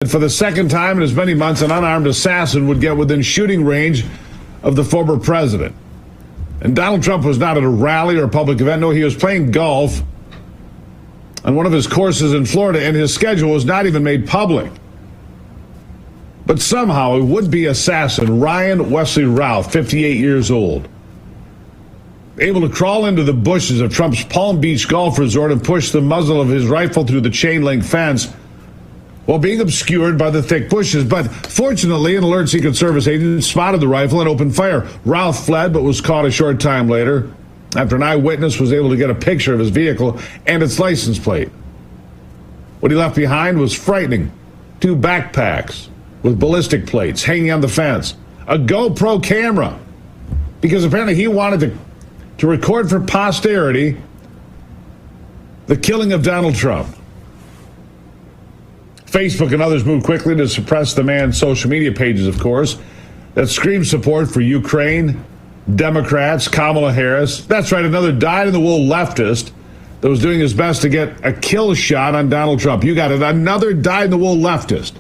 that for the second time in as many months, an unarmed assassin would get within shooting range of the former president. And Donald Trump was not at a rally or a public event. No, he was playing golf on one of his courses in Florida, and his schedule was not even made public. But somehow a would-be assassin, Ryan Wesley Routh, 58 years old, able to crawl into the bushes of Trump's Palm Beach golf resort and push the muzzle of his rifle through the chain-link fence while being obscured by the thick bushes. But fortunately, an alert Secret Service agent spotted the rifle and opened fire. Routh fled but was caught a short time later after an eyewitness was able to get a picture of his vehicle and its license plate. What he left behind was frightening. 2 backpacks with ballistic plates hanging on the fence, a GoPro camera, because apparently he wanted to record for posterity the killing of Donald Trump. Facebook and others moved quickly to suppress the man's social media pages, of course, that screamed support for Ukraine, Democrats, Kamala Harris. That's right, another dyed-in-the-wool leftist that was doing his best to get a kill shot on Donald Trump. You got it, another dyed-in-the-wool leftist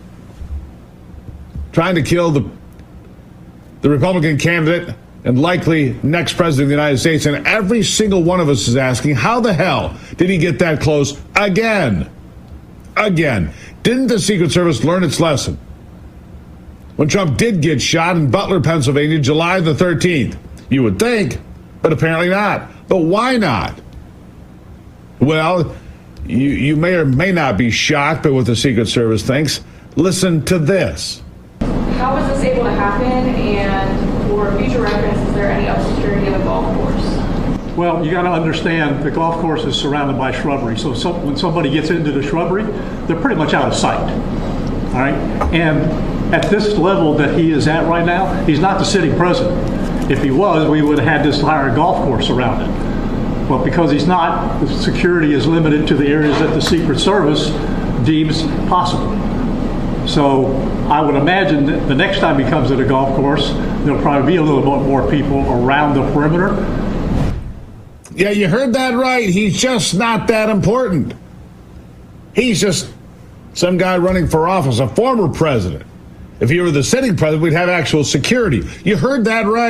trying to kill the Republican candidate and likely next president of the United States. And every single one of us is asking, how the hell did he get that close again? Again. Didn't the Secret Service learn its lesson when Trump did get shot in Butler, Pennsylvania, July the 13th? You would think, but apparently not. But why not? Well, you may or may not be shocked by what the Secret Service thinks. Listen to this. How was this able to happen, and for future reference, is there any obscurity of a golf course? Well, you got to understand the golf course is surrounded by shrubbery. So when somebody gets into the shrubbery, they're pretty much out of sight. All right? And at this level that he is at right now, he's not the sitting president. If he was, we would have had this entire golf course surrounded. But because he's not, the security is limited to the areas that the Secret Service deems possible. So I would imagine that the next time he comes to the golf course, there'll probably be a little bit more people around the perimeter. Yeah, you heard that right. He's just not that important. He's just some guy running for office, a former president. If he were the sitting president, we'd have actual security. You heard that right.